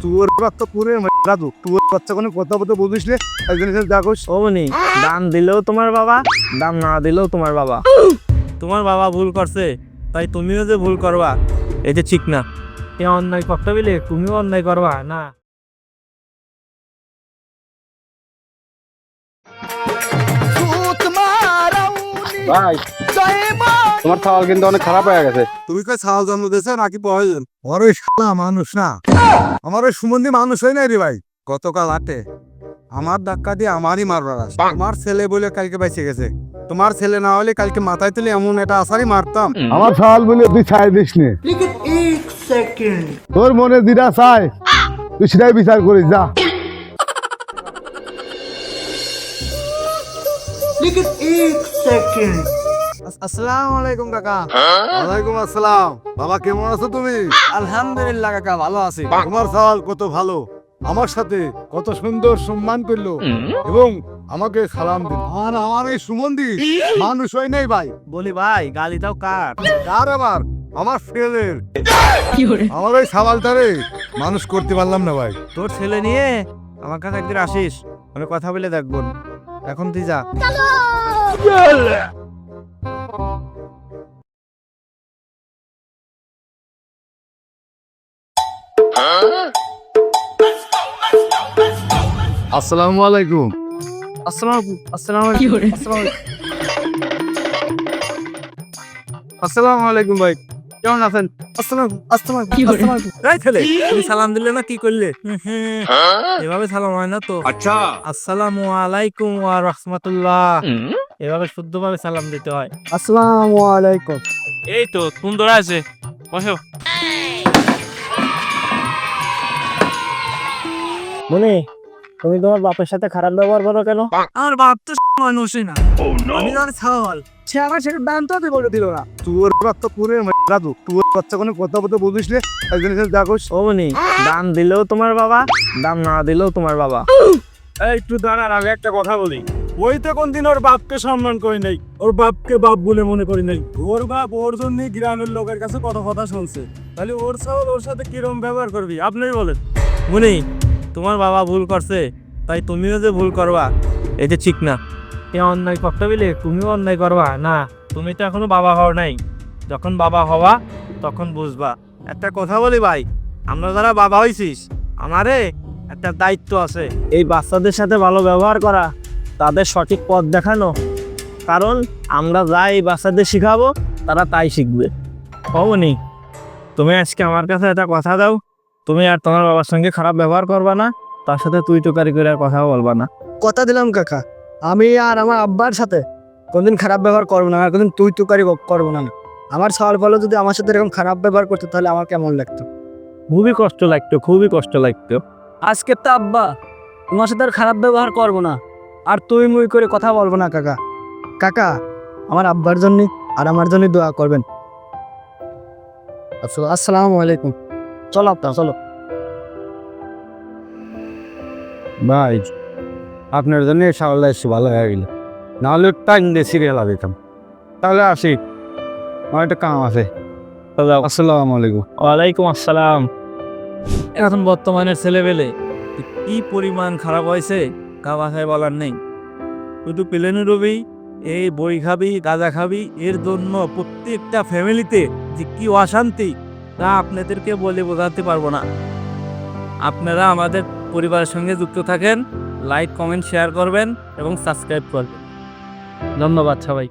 তোর বাচ্চা পুরে রাজু, তোর বাচ্চা কোনো কথা বলতে বুঝিস রে? একজন দেখোস অমনি দান দিলেও তোমার বাবা, দান না দিলেও তোমার বাবা। তোমার বাবা ভুল করছে, তাই তুমিও যে ভুল করবা এটা ঠিক না। এ অন্যায় করতে বলে তুমিও অন্যায় করবা না। ভাই তোমার ছাওয়াল কিন্তু অনেক খারাপ হয়ে গেছে। তুমি কই ছাল জন্ম দিয়েছে নাকি পয়জন? আমার ওই শালা মানুষ না, আমার ওই সুমন্দি মানুষ হয় নাই রে ভাই। গতকাল হাটে আমার ধাক্কা দিয়ে আমারই মারবার আছে। তোমার ছেলে বলে কালকে বেঁচে গেছে, তোমার ছেলে না হলে কালকে মাথায় তুলে এমন একটা আসারই মারতাম। আমার সওয়াল বলে তুই ছাই দিস নে। তোর মনে যেটা চায় তুই সেটাই বিচার করিস, যা। আসসালামু আলাইকুম কাকা। ওয়ালাইকুম আসসালাম। বাবা কেমন আছো তুমি? আলহামদুলিল্লাহ কাকা, ভালো আছি। তোমার সওয়াল কত ভালো, আমার সাথে কত সুন্দর সম্মান করলো এবং আমাকে সালাম দিল। আর আমার এই সুমন্দি মানুষ হয় নাই ভাই। বলি ভাই, গালিটাও কার? আর আমার ছেলের, আমার ওই সাওয়ালটারে মানুষ করতে পারলাম না ভাই। তোর ছেলে নিয়ে আমার কাছে একদিন আসিস, আমি কথা বলে দেখবো। এখন তুই যা। আসসালামু আলাইকুম। আসসালামু আলাইকুম ভাই, কেমন আছেন? এই ছেলে, তুমি সালাম দিলে না কি করলে? এভাবে সালাম হয় না তো। আচ্ছা আসসালামু আলাইকুম ওয়া রাহমাতুল্লাহ, এভাবে শুদ্ধভাবে সালাম দিতে হয়। আসসালামু আলাইকুম। এই তো সুন্দর আছে, বসো। মনে, তুমি তোমার বাপের সাথে খারাপ ব্যবহার করো কেন? আমার বাপ তো মানুষই না, আমি তো ছাওয়াল। সে আমার সেটা দাম তো বলে দিল না। তোর বাচ্চা পুরে রাজু, তোর বাচ্চা কোনো কথা বলতে বুঝিস রে? একজন দেখোস। অমনি দান দিলেও তোমার বাবা, দাম না দিলেও তোমার বাবা। এই একটু দাঁড়ান, আমি একটা কথা বলি। ওই তো কোনদিন ওর বাপকে সম্মান করি নাই, ওর বাপকে বাপ বলে মনে করি নাই। ওর বাপ ওর জন্য গ্রামের লোকের কাছে কত কথা শুনছে, তাহলে ওর ছাওয়াল ওর সাথে কিরকম ব্যবহার করবি আপনি বলেন। মুনি, তোমার বাবা ভুল করছে, তাই তুমিও যে ভুল করবা এটা ঠিক না। এ অন্যায় করতে বলে তুমিও অন্যায় করবা না। তুমি তো এখনো বাবা হও নাই, যখন বাবা হওয়া তখন বুঝবা। একটা কথা বলি ভাই, আমরা যারা বাবা হইছিস, আমারে একটা দায়িত্ব আছে, এই বাচ্চাদের সাথে ভালো ব্যবহার করা, তাদের সঠিক পথ দেখানো। কারণ আমরা যাই বাচ্চাদের শিখাবো, তারা তাই শিখবে। হবনি, তুমি আজকে আমার কাছে একটা কথা দাও, তুমি আর তোমার বাবার সঙ্গে খারাপ ব্যবহার করবা না, তার সাথে তুই তোকারি করে আর কথা বলবা না। কথা দিলাম কাকা, আমি আর আমার আব্বার সাথে কোনদিন খারাপ ব্যবহার করবো না, আর কোনদিন তুই তুকারি করবো না। আমার সওয়াল ফলে যদি আমার সাথে এরকম খারাপ ব্যবহার করতো তাহলে আমার কেমন লাগতো? খুবই কষ্ট লাগতো, খুবই কষ্ট লাগতো। আজকে তো আব্বা তোমার সাথে আর খারাপ ব্যবহার করবো না, আর তুই মুই করে কথা বলবো না কাকা। কাকা, আমার আব্বার জন্য আর আমার জন্য দোয়া করবেন। আসসালামু আলাইকুম। চলো আপনার, চলো। ভাই আপনার জন্য সাওয়ালটা এসে ভালো হয়ে গেল, নাহলে টাইম দিয়ে সিরিয়াল দিতাম। তাহলে আসি, আমার একটা কাম আছে। আসসালামু আলাইকুম। ওয়ালাইকুম আসসালাম। এখন বর্তমানের ছেলেবেলে কি পরিমাণ খারাপ হয়েছে কা ভাষায় বলার নেই। শুধু প্লেনে রবি, এই বই খাবি, গাঁজা খাবি, এর জন্য প্রত্যেকটা ফ্যামিলিতে যে কি অশান্তি তা আপনাদেরকে বলে বোঝাতে পারবো না। আপনারা আমাদের পরিবারের সঙ্গে যুক্ত থাকেন, লাইক কমেন্ট শেয়ার করবেন এবং সাবস্ক্রাইব করবেন। ধন্যবাদ সবাই।